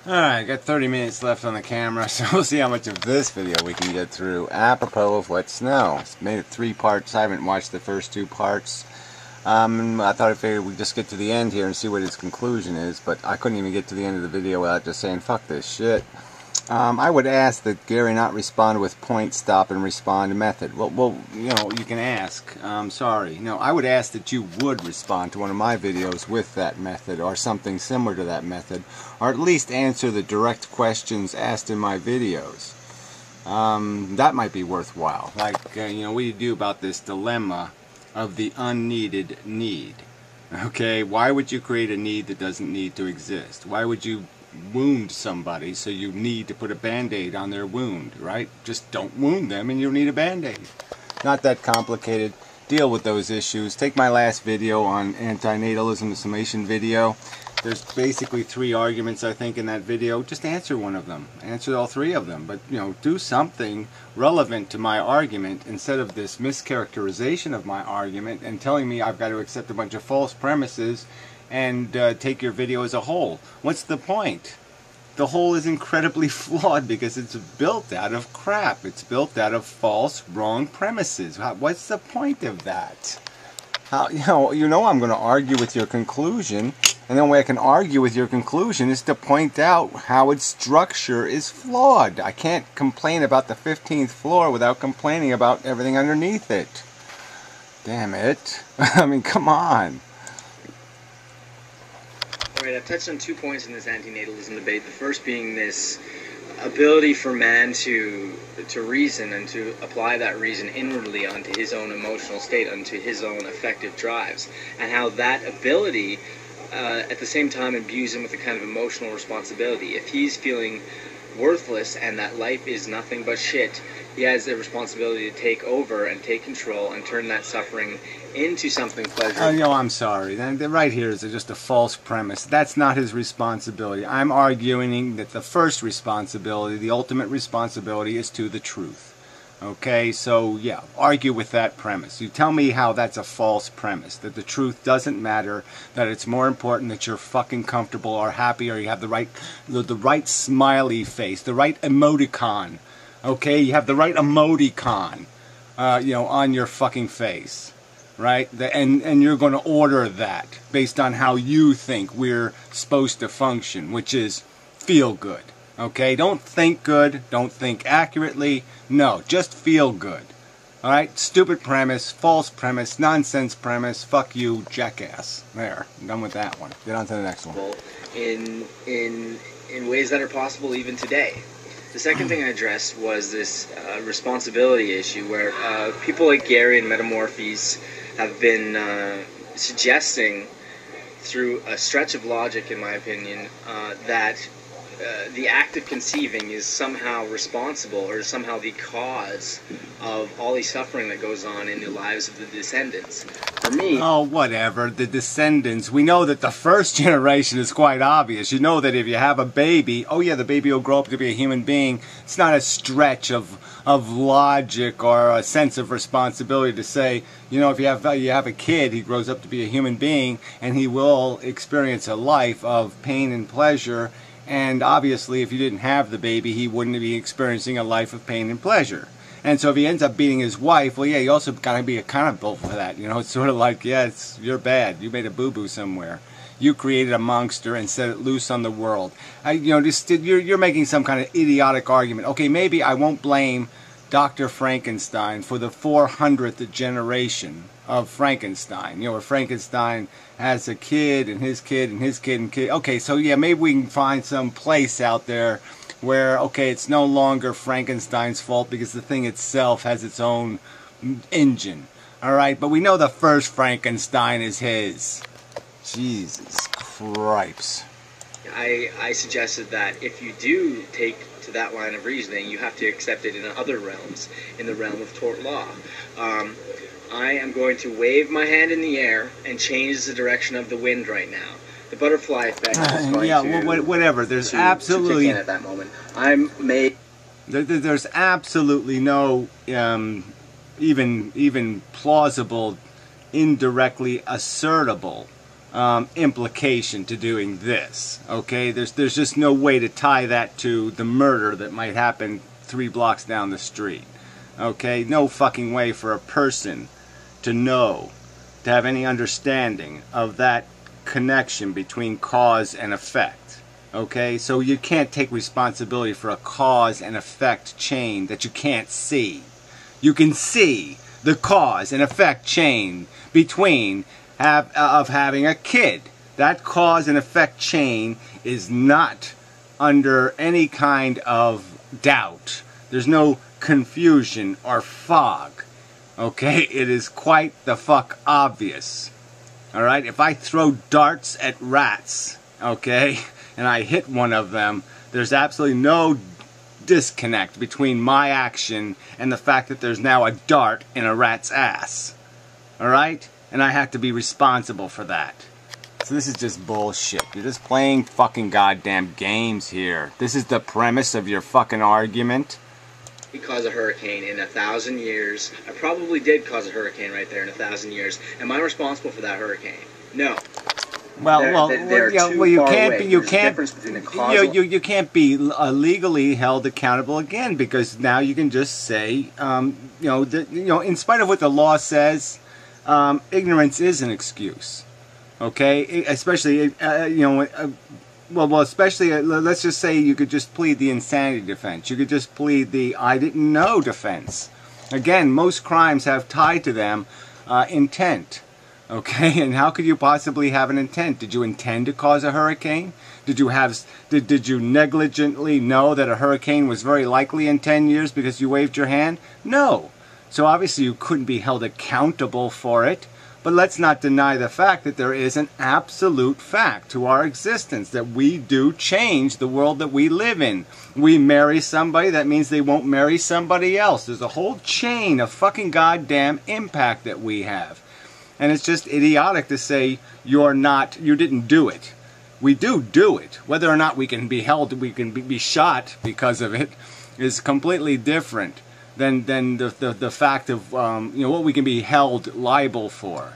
Alright, got 30 minutes left on the camera, so we'll see how much of this video we can get through. Apropos of wet snow. It's made it 3 parts. I haven't watched the first 2 parts. I thought I figured we'd just get to the end here and see what his conclusion is, but I couldn't even get to the end of the video without just saying, fuck this shit. I would ask that Gary not respond with point, stop, and respond method. Well, you know, you can ask. Sorry. No, I would ask that you would respond to one of my videos with that method or something similar to that method, or at least answer the direct questions asked in my videos. That might be worthwhile. Like, you know, what do you do about this dilemma of the unneeded need? Okay, why would you create a need that doesn't need to exist? Why would you wound somebody so you need to put a band-aid on their wound, right? Just don't wound them and you'll need a band-aid. Not that complicated. Deal with those issues. Take my last video on antinatalism, the summation video. There's basically 3 arguments, I think, in that video. Just answer one of them. Answer all 3 of them. But, you know, do something relevant to my argument instead of this mischaracterization of my argument and telling me I've got to accept a bunch of false premises and take your video as a whole. What's the point? The whole is incredibly flawed because it's built out of crap. It's built out of false, wrong premises. What's the point of that? You know I'm going to argue with your conclusion, and the only way I can argue with your conclusion is to point out how its structure is flawed. I can't complain about the 15th floor without complaining about everything underneath it. Damn it. I mean, come on. Alright, I've touched on 2 points in this antinatalism debate. The first being this ability for man to reason and to apply that reason inwardly onto his own emotional state, onto his own affective drives, and how that ability at the same time imbues him with a kind of emotional responsibility. If he's feeling worthless and that life is nothing but shit, he has the responsibility to take over and take control and turn that suffering into something pleasurable. Oh, you know, I'm sorry. Right here is just a false premise. That's not his responsibility. I'm arguing that the first responsibility, the ultimate responsibility, is to the truth. Okay, so yeah, argue with that premise. You tell me how that's a false premise, that the truth doesn't matter, that it's more important that you're fucking comfortable or happy or you have the right smiley face, the right emoticon. Okay, you have the right emoticon, you know, on your fucking face, right? And you're going to order that based on how you think we're supposed to function, which is feel good. Okay, don't think good, don't think accurately, no, just feel good. Alright, stupid premise, false premise, nonsense premise, fuck you, jackass. There, I'm done with that one. Get on to the next one. In ways that are possible even today. The second thing I addressed was this responsibility issue where people like Gary and Metamorphes have been suggesting through a stretch of logic, in my opinion, that the act of conceiving is somehow responsible or somehow the cause of all the suffering that goes on in the lives of the descendants. For me... Oh, whatever. The descendants. We know that the first generation is quite obvious. You know that if you have a baby, oh yeah, the baby will grow up to be a human being. It's not a stretch of logic or a sense of responsibility to say, you know, if you have a kid, he grows up to be a human being and he will experience a life of pain and pleasure. And obviously, if you didn't have the baby, he wouldn't be experiencing a life of pain and pleasure. And so if he ends up beating his wife, well, yeah, you also got to be accountable for that. You know, it's sort of like, yeah, you're bad. You made a boo-boo somewhere. You created a monster and set it loose on the world. You know, you're making some kind of idiotic argument. Okay, maybe I won't blame Dr. Frankenstein for the 400th generation of Frankenstein. You know, where Frankenstein has a kid and his kid and his kid and kid. Okay, so yeah, maybe we can find some place out there where, okay, it's no longer Frankenstein's fault because the thing itself has its own engine. Alright, but we know the first Frankenstein is his. Jesus Christ. I suggested that if you do take to that line of reasoning, you have to accept it in other realms, in the realm of tort law. I am going to wave my hand in the air and change the direction of the wind right now. The butterfly effect is going to... whatever. There's absolutely... to kick in at that moment. There's absolutely no even plausible, indirectly assertable implication to doing this. Okay, there's just no way to tie that to the murder that might happen 3 blocks down the street. Okay, no fucking way for a person to know, to have any understanding of that connection between cause and effect. Okay, so you can't take responsibility for a cause and effect chain that you can't see. You can see the cause and effect chain between of having a kid. That cause and effect chain is not under any kind of doubt. There's no confusion or fog. Okay, it is quite the fuck obvious. Alright, if I throw darts at rats, okay, and I hit one of them, there's absolutely no disconnect between my action and the fact that there's now a dart in a rat's ass. Alright? And I have to be responsible for that. So this is just bullshit. You're just playing fucking goddamn games here. This is the premise of your fucking argument. Cause a hurricane in 1,000 years. I probably did cause a hurricane right there in 1,000 years. Am I responsible for that hurricane? No. You can't be legally held accountable again, because now you can just say, in spite of what the law says, ignorance is an excuse. Okay, especially especially let's just say you could just plead the insanity defense. You could just plead the I didn't know defense. Again, most crimes have tied to them intent. Okay, and how could you possibly have an intent? Did you intend to cause a hurricane? Did you negligently know that a hurricane was very likely in 10 years because you waved your hand? No. So obviously you couldn't be held accountable for it. But let's not deny the fact that there is an absolute fact to our existence, that we do change the world that we live in. We marry somebody, that means they won't marry somebody else. There's a whole chain of fucking goddamn impact that we have. And it's just idiotic to say you didn't do it. We do it. Whether or not we can be held, we can be shot because of it, is completely different than the fact of what we can be held liable for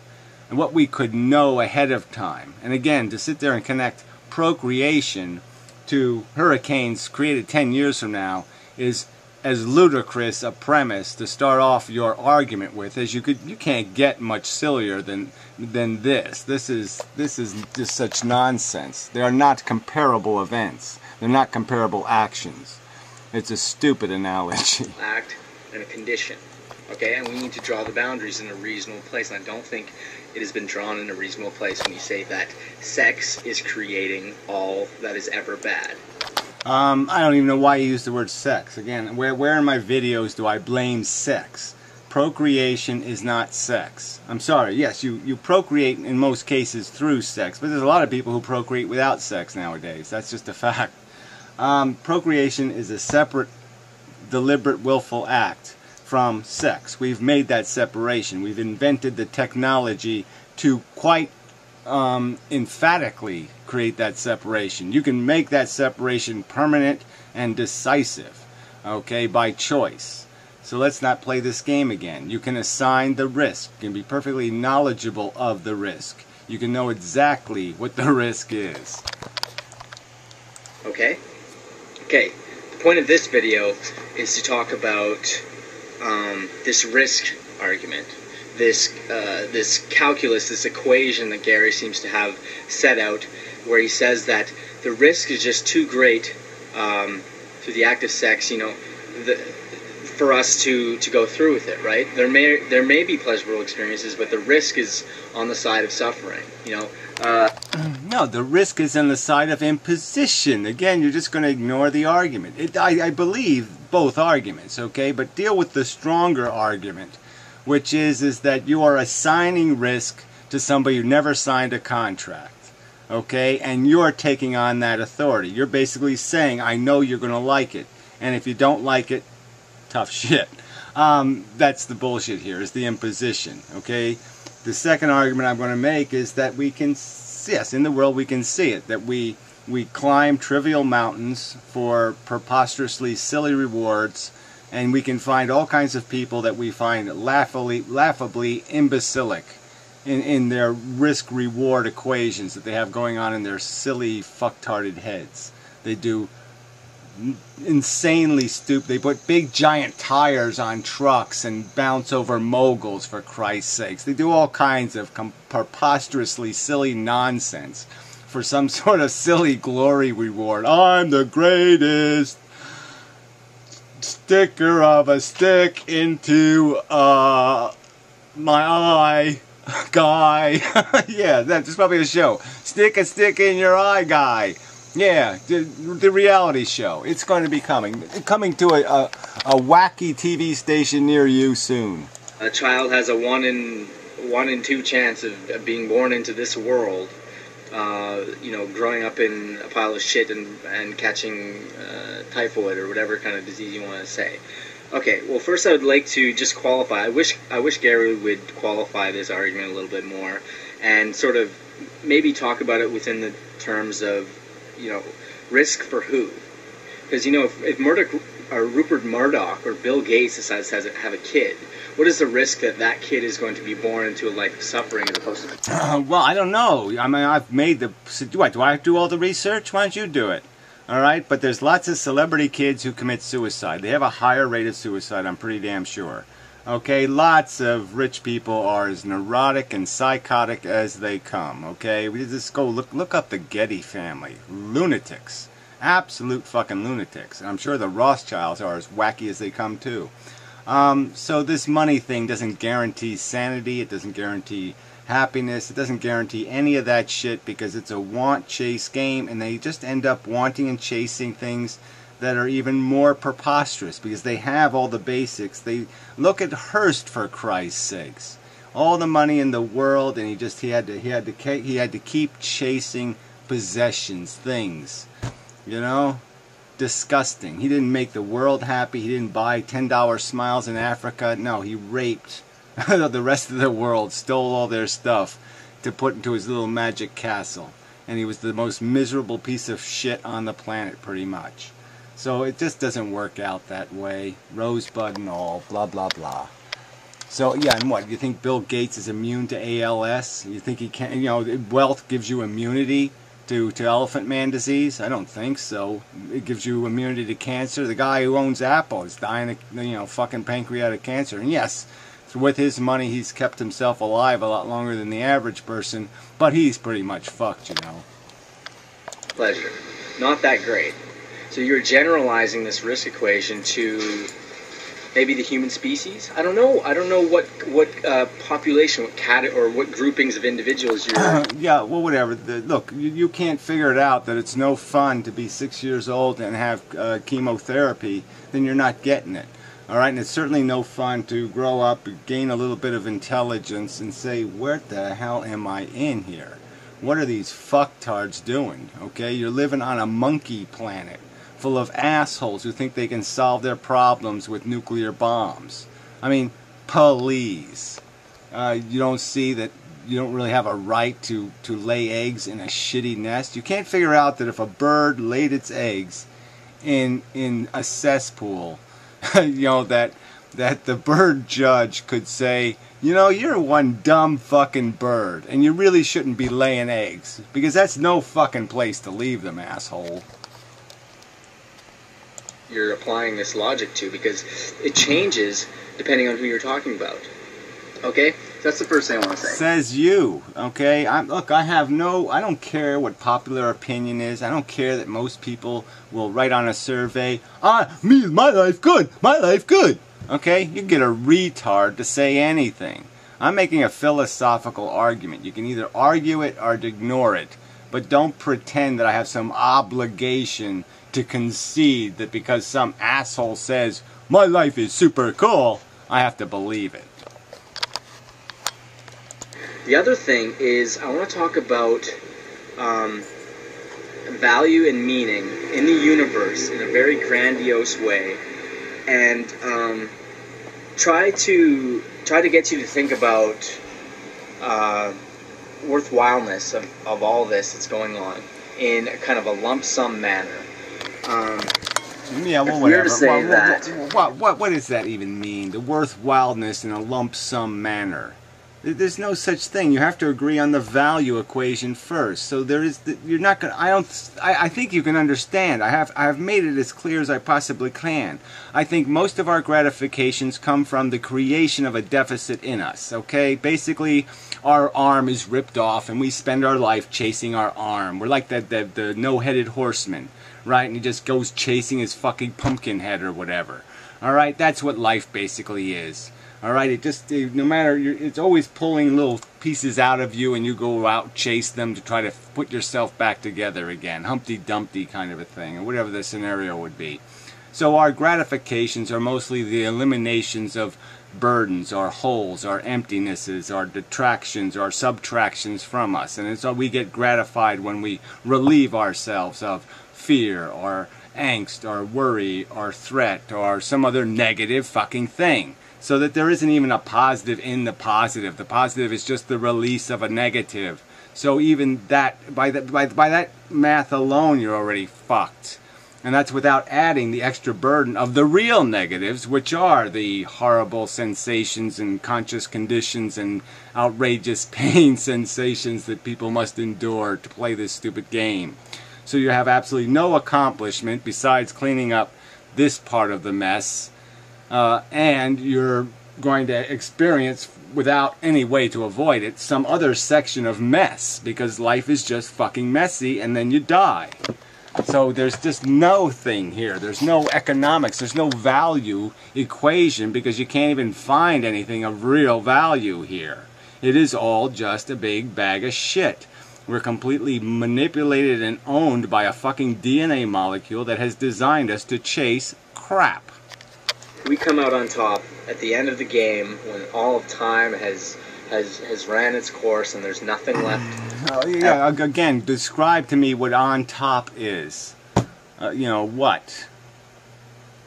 and what we could know ahead of time. And again, to sit there and connect procreation to hurricanes created 10 years from now is as ludicrous a premise to start off your argument with as you can't get much sillier than this. This is just such nonsense. They are not comparable events. They're not comparable actions. It's a stupid analogy. Act and a condition. Okay, and we need to draw the boundaries in a reasonable place, and I don't think it has been drawn in a reasonable place when you say that sex is creating all that is ever bad. I don't even know why you use the word sex. Again, where in my videos do I blame sex? Procreation is not sex. I'm sorry, yes, you procreate in most cases through sex, but there's a lot of people who procreate without sex nowadays. That's just a fact. Procreation is a separate, deliberate, willful act from sex. We've made that separation. We've invented the technology to quite emphatically create that separation. You can make that separation permanent and decisive, okay, by choice. So let's not play this game again. You can assign the risk. You can be perfectly knowledgeable of the risk. You can know exactly what the risk is. Okay? Okay. The point of this video is to talk about this risk argument. This calculus, this equation that Gary seems to have set out, where he says that the risk is just too great through the act of sex, for us to go through with it, right? There may be pleasurable experiences, but the risk is on the side of suffering, No, the risk is on the side of imposition. Again, you're just going to ignore the argument. I believe both arguments, okay? But deal with the stronger argument, which is that you are assigning risk to somebody who never signed a contract, okay? And you're taking on that authority. You're basically saying, I know you're going to like it, and if you don't like it, tough shit. That's the bullshit here, is the imposition, okay? The second argument I'm going to make is that we can, yes, in the world we can see it, that we climb trivial mountains for preposterously silly rewards, and we can find all kinds of people that we find laughably imbecilic. in their risk-reward equations that they have going on in their silly fucktarded heads. They do insanely stupid. They put big giant tires on trucks and bounce over moguls, for Christ's sakes. They do all kinds of preposterously silly nonsense for some sort of silly glory reward. I'm the greatest sticker of a stick into my eye guy. Yeah, that's probably a show. Stick a stick in your eye guy. Yeah, the reality show. It's going to be coming to a wacky TV station near you soon. A child has a 1 in 2 chance of being born into this world. You know, growing up in a pile of shit and catching typhoid or whatever kind of disease you want to say. Okay, well, first I would like to just qualify. I wish Gary would qualify this argument a little bit more and sort of maybe talk about it within the terms of, you know, risk for who? Because, you know, if Rupert Murdoch or Bill Gates decides to have a kid, what is the risk that that kid is going to be born into a life of suffering as opposed to... Well, I don't know. I mean, I've made the... Do I do all the research? Why don't you do it? All right? But there's lots of celebrity kids who commit suicide. They have a higher rate of suicide, I'm pretty damn sure. Okay? Lots of rich people are as neurotic and psychotic as they come. Okay? We just go look up the Getty family. Lunatics. Absolute fucking lunatics. And I'm sure the Rothschilds are as wacky as they come, too. So this money thing doesn't guarantee sanity, it doesn't guarantee happiness, it doesn't guarantee any of that shit because it's a want-chase game and they just end up wanting and chasing things that are even more preposterous because they have all the basics. They look at Hearst, for Christ's sakes. All the money in the world and he had to keep chasing possessions, things, you know? Disgusting. He didn't make the world happy. He didn't buy $10 smiles in Africa. No, he raped the rest of the world, stole all their stuff to put into his little magic castle. And he was the most miserable piece of shit on the planet, pretty much. So it just doesn't work out that way. Rosebud and all, blah, blah, blah. So, yeah, and what? You think Bill Gates is immune to ALS? You think he can't, you know, wealth gives you immunity to elephant man disease? I don't think so. It gives you immunity to cancer. The guy who owns Apple is dying of, you know, fucking pancreatic cancer. And yes, with his money, he's kept himself alive a lot longer than the average person, but he's pretty much fucked, you know. Pleasure. Not that great. So you're generalizing this risk equation to maybe the human species? I don't know. I don't know what population, or what groupings of individuals you're... Yeah, well, whatever. Look, you can't figure it out that it's no fun to be 6 years old and have chemotherapy, then you're not getting it. All right, and it's certainly no fun to grow up, gain a little bit of intelligence, and say, where the hell am I in here? What are these fucktards doing? Okay, you're living on a monkey planet full of assholes who think they can solve their problems with nuclear bombs. I mean, please. You don't see that you don't really have a right to lay eggs in a shitty nest? You can't figure out that if a bird laid its eggs in a cesspool, you know, that the bird judge could say, you know, you're one dumb fucking bird, and you really shouldn't be laying eggs, because that's no fucking place to leave them, asshole. You're applying this logic to, because it changes depending on who you're talking about. Okay? That's the first thing I want to say. Says you. Okay? Look, I don't care what popular opinion is. I don't care that most people will write on a survey, my life good, my life good. Okay? You can get a retard to say anything. I'm making a philosophical argument. You can either argue it or ignore it. But don't pretend that I have some obligation to concede that because some asshole says, my life is super cool, I have to believe it. The other thing is, I want to talk about value and meaning in the universe in a very grandiose way, and try to get you to think about worthwhileness of all this that's going on in a kind of a lump sum manner. Yeah, well, whatever. To say what does that even mean? The worthwhileness in a lump sum manner. There's no such thing. You have to agree on the value equation first. So there is, you're not gonna. I think you can understand. I have made it as clear as I possibly can. I think most of our gratifications come from the creation of a deficit in us. Okay, basically, our arm is ripped off, and we spend our life chasing our arm. We're like the no-headed horseman, right? And he just goes chasing his fucking pumpkin head or whatever. All right, that's what life basically is. All right, no matter, it's always pulling little pieces out of you, and you go out, chase them to try to put yourself back together again. Humpty Dumpty kind of a thing, or whatever the scenario would be. So our gratifications are mostly the eliminations of burdens, our holes, our emptinesses, our detractions, our subtractions from us. And so we get gratified when we relieve ourselves of fear, or angst, or worry, or threat, or some other negative fucking thing. So that there isn't even a positive in the positive. The positive is just the release of a negative. So even that, by that math alone, you're already fucked. And that's without adding the extra burden of the real negatives, which are the horrible sensations and conscious conditions and outrageous pain sensations that people must endure to play this stupid game. So you have absolutely no accomplishment besides cleaning up this part of the mess. And you're going to experience, without any way to avoid it, some other section of mess, because life is just fucking messy, and then you die. So there's just no thing here. There's no economics. There's no value equation, because you can't even find anything of real value here. It is all just a big bag of shit. We're completely manipulated and owned by a fucking DNA molecule that has designed us to chase crap. We come out on top at the end of the game when all of time has ran its course and there's nothing left. Oh, yeah, again, describe to me what on top is. You know, what?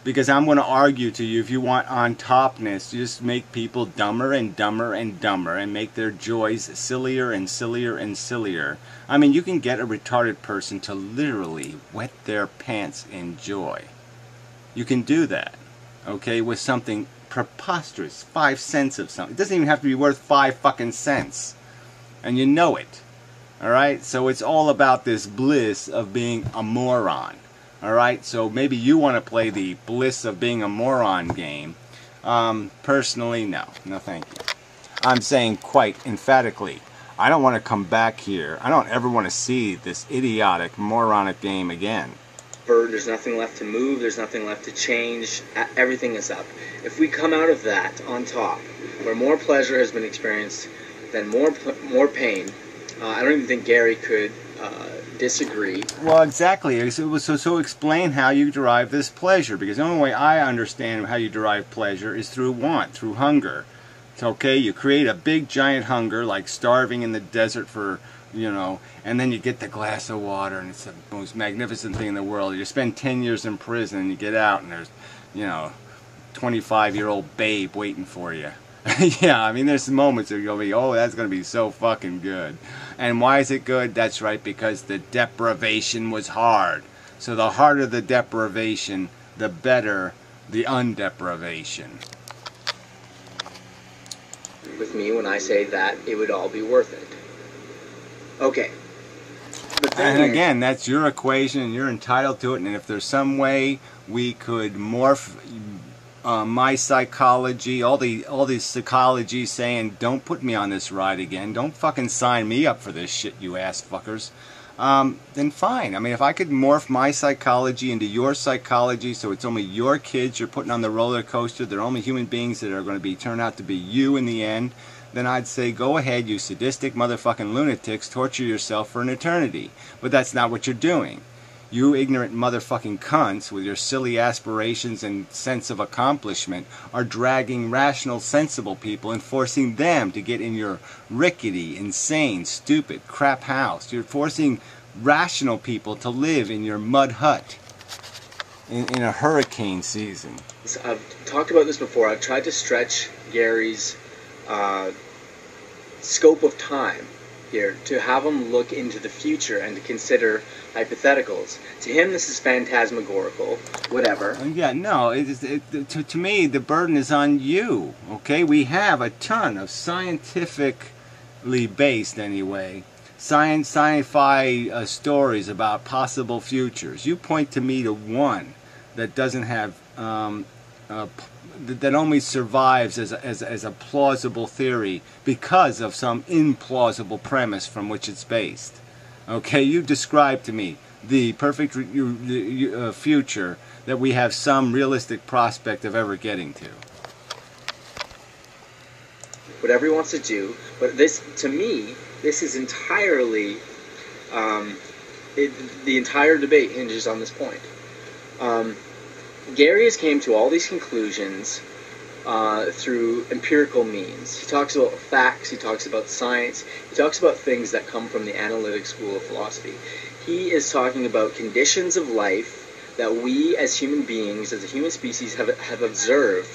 Because I'm going to argue to you, if you want on topness, you just make people dumber and dumber and dumber and make their joys sillier and sillier and sillier. I mean, you can get a retarded person to literally wet their pants in joy. You can do that. Okay, with something preposterous, 5 cents of something. It doesn't even have to be worth 5 fucking cents. And you know it. Alright, so it's all about this bliss of being a moron. Alright, so maybe you want to play the bliss of being a moron game. Personally, no. No thank you. I'm saying quite emphatically, I don't want to come back here. I don't ever want to see this idiotic, moronic game again. There's nothing left to move, there's nothing left to change, everything is up. If we come out of that on top, where more pleasure has been experienced than more pain, I don't even think Gary could disagree. Well, exactly. So explain how you derive this pleasure, because the only way I understand how you derive pleasure is through want, through hunger. It's okay, you create a big giant hunger, like starving in the desert for, you know, and then you get the glass of water, and it's the most magnificent thing in the world. You spend 10 years in prison, and you get out, and there's, you know, 25-year-old babe waiting for you. Yeah, I mean, there's moments where you'll be, oh, that's going to be so fucking good. And why is it good? That's right, because the deprivation was hard. So the harder the deprivation, the better the undeprivation. With me, when I say that, it would all be worth it. Okay. And again, that's your equation, and you're entitled to it. And if there's some way we could morph my psychology, all these psychology saying, don't put me on this ride again, don't fucking sign me up for this shit, you ass fuckers, then fine. I mean, if I could morph my psychology into your psychology, so it's only your kids you're putting on the roller coaster, they're only human beings that are going to turn out to be you in the end, then I'd say, go ahead, you sadistic motherfucking lunatics, torture yourself for an eternity. But that's not what you're doing. You ignorant motherfucking cunts, with your silly aspirations and sense of accomplishment, are dragging rational, sensible people and forcing them to get in your rickety, insane, stupid, crap house. You're forcing rational people to live in your mud hut in a hurricane season. So I've talked about this before. I've tried to stretch Gary's scope of time here, to have him look into the future and to consider hypotheticals. To him, this is phantasmagorical, whatever. Yeah, no, to me, the burden is on you, okay? We have a ton of scientifically based, anyway, sci-fi stories about possible futures. You point to me to one that doesn't have, that only survives as a plausible theory because of some implausible premise from which it's based. Okay, you describe to me the perfect future that we have some realistic prospect of ever getting to. Whatever he wants to do, but this, to me, this is entirely, the entire debate hinges on this point. Gary has came to all these conclusions through empirical means. He talks about facts, he talks about science, he talks about things that come from the analytic school of philosophy. He is talking about conditions of life that we as human beings, as a human species, have observed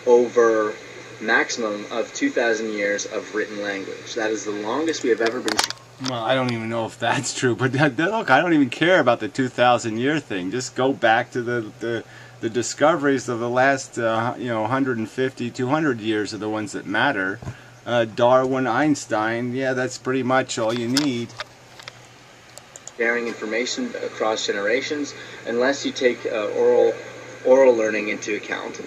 over maximum of 2,000 years of written language. That is the longest we have ever been. Well, I don't even know if that's true, but look, I don't even care about the 2,000-year thing. Just go back to the discoveries of the last 150, 200 years are the ones that matter. Darwin, Einstein, yeah, that's pretty much all you need. Sharing information across generations, unless you take oral learning into account.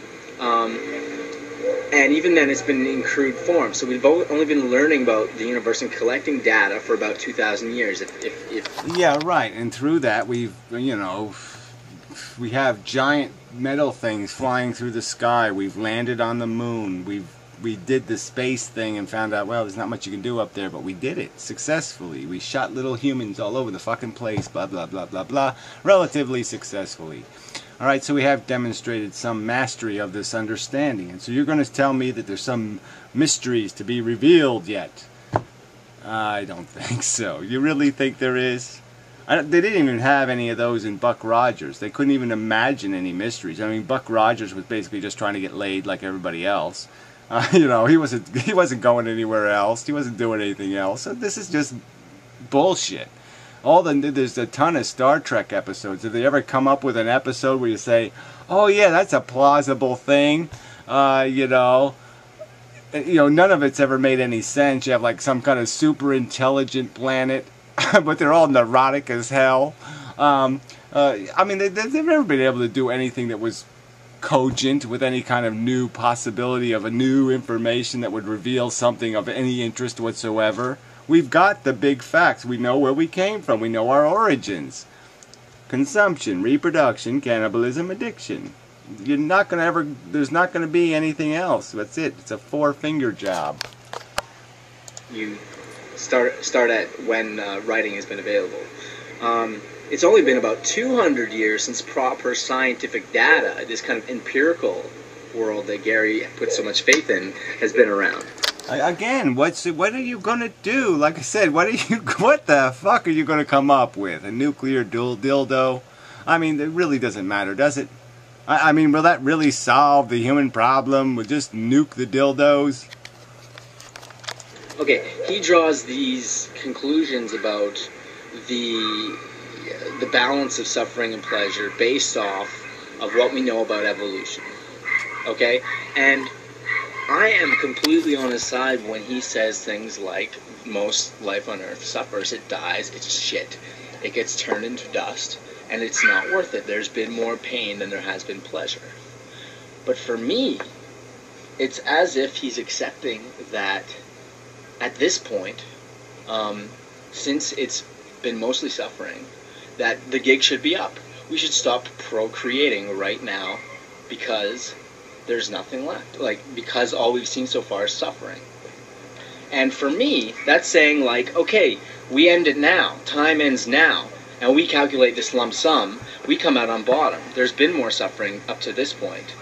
And even then, it's been in crude form. So we've only been learning about the universe and collecting data for about 2,000 years. Yeah, right. And through that, we have giant metal things flying through the sky. We've landed on the moon. We did the space thing and found out, well, there's not much you can do up there, but we did it successfully. We shot little humans all over the fucking place, blah, blah, blah, blah, blah, relatively successfully. All right, so we have demonstrated some mastery of this understanding. And so you're going to tell me that there's some mysteries to be revealed yet? I don't think so. You really think there is? They didn't even have any of those in Buck Rogers. They couldn't even imagine any mysteries. I mean, Buck Rogers was basically just trying to get laid like everybody else. He wasn't going anywhere else. He wasn't doing anything else. So this is just bullshit. There's a ton of Star Trek episodes. Have they ever come up with an episode where you say, "Oh yeah, that's a plausible thing"? None of it's ever made any sense. You have like some kind of super intelligent planet, but they're all neurotic as hell. I mean, they've never been able to do anything that was cogent with any kind of new possibility of a new information that would reveal something of any interest whatsoever. We've got the big facts. We know where we came from. We know our origins. Consumption, reproduction, cannibalism, addiction. There's not going to be anything else. That's it. It's a four-finger job. You start at when writing has been available. It's only been about 200 years since proper scientific data, this kind of empirical world that Gary put so much faith in, has been around. Again, what are you gonna do? Like I said, what the fuck are you gonna come up with? A nuclear dildo? I mean, it really doesn't matter, does it? I mean, will that really solve the human problem? We'll just nuke the dildos? Okay, he draws these conclusions about the balance of suffering and pleasure based off of what we know about evolution. Okay? And I am completely on his side when he says things like, most life on Earth suffers, it dies, it's shit. It gets turned into dust, and it's not worth it. There's been more pain than there has been pleasure. But for me, it's as if he's accepting that at this point, since it's been mostly suffering, that the gig should be up. We should stop procreating right now because there's nothing left. Because all we've seen so far is suffering. And for me, that's saying okay, we end it now. Time ends now. And we calculate this lump sum. We come out on bottom. There's been more suffering up to this point.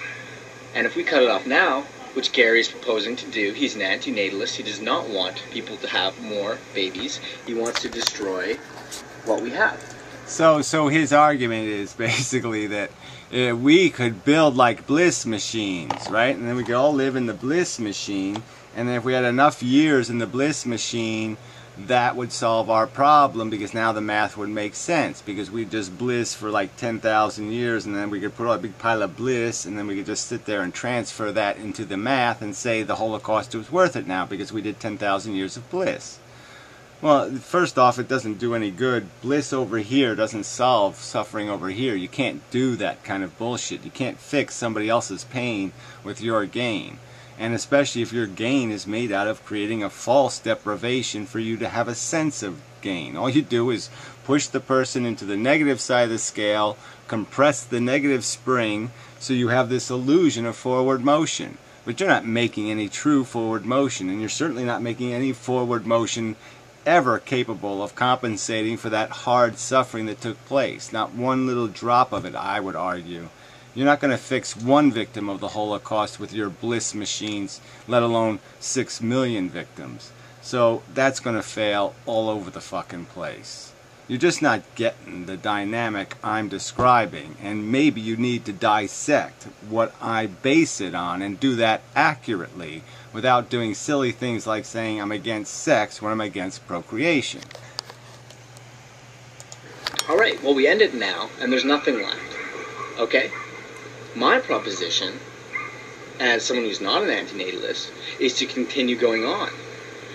And if we cut it off now, which Gary's proposing to do, he's an antinatalist. He does not want people to have more babies. He wants to destroy what we have. So his argument is basically that we could build like bliss machines, right? And then we could all live in the bliss machine. And then if we had enough years in the bliss machine that would solve our problem, because now the math would make sense, because we just bliss for like 10,000 years, and then we could put a big pile of bliss, and then we could just sit there and transfer that into the math and say the Holocaust was worth it now because we did 10,000 years of bliss. Well, first off, it doesn't do any good. Bliss over here doesn't solve suffering over here. You can't do that kind of bullshit. You can't fix somebody else's pain with your gain. And especially if your gain is made out of creating a false deprivation for you to have a sense of gain. All you do is push the person into the negative side of the scale, compress the negative spring, so you have this illusion of forward motion. But you're not making any true forward motion, and you're certainly not making any forward motion ever capable of compensating for that hard suffering that took place. Not one little drop of it, I would argue. You're not going to fix one victim of the Holocaust with your bliss machines, let alone 6 million victims. So that's going to fail all over the fucking place. You're just not getting the dynamic I'm describing, and maybe you need to dissect what I base it on and do that accurately without doing silly things like saying I'm against sex when I'm against procreation. Alright, well we end it now, and there's nothing left. Okay? My proposition, as someone who's not an antinatalist, is to continue going on.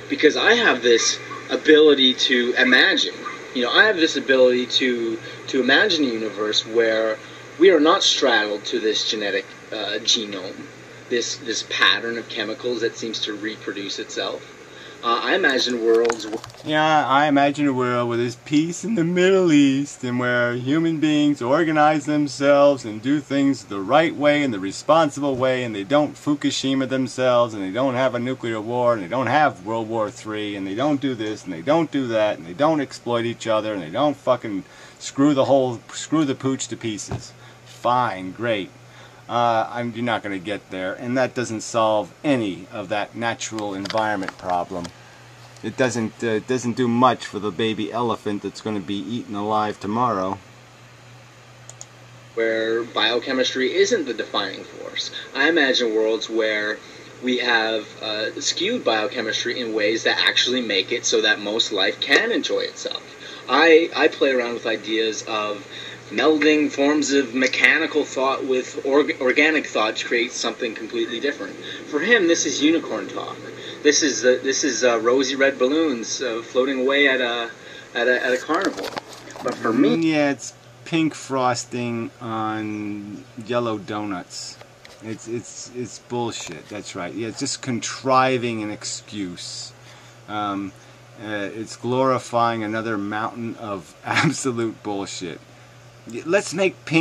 Because I have this ability to imagine. You know, I have this ability to imagine a universe where we are not straddled to this genetic genome, this pattern of chemicals that seems to reproduce itself. I imagine worlds... Yeah, I imagine a world where there's peace in the Middle East, and where human beings organize themselves and do things the right way and the responsible way, and they don't Fukushima themselves, and they don't have a nuclear war, and they don't have World War III, and they don't do this, and they don't do that, and they don't exploit each other, and they don't fucking screw the pooch to pieces. Fine, great. You're not going to get there, and that doesn't solve any of that natural environment problem. It doesn't do much for the baby elephant that's going to be eaten alive tomorrow. Where biochemistry isn't the defining force. I imagine worlds where we have skewed biochemistry in ways that actually make it so that most life can enjoy itself. I play around with ideas of melding forms of mechanical thought with organic thought to create something completely different. For him, this is unicorn talk. This is rosy red balloons floating away at a carnival. But for me, yeah, it's pink frosting on yellow donuts. It's bullshit. That's right. Yeah, it's just contriving an excuse. It's glorifying another mountain of absolute bullshit. Let's make pink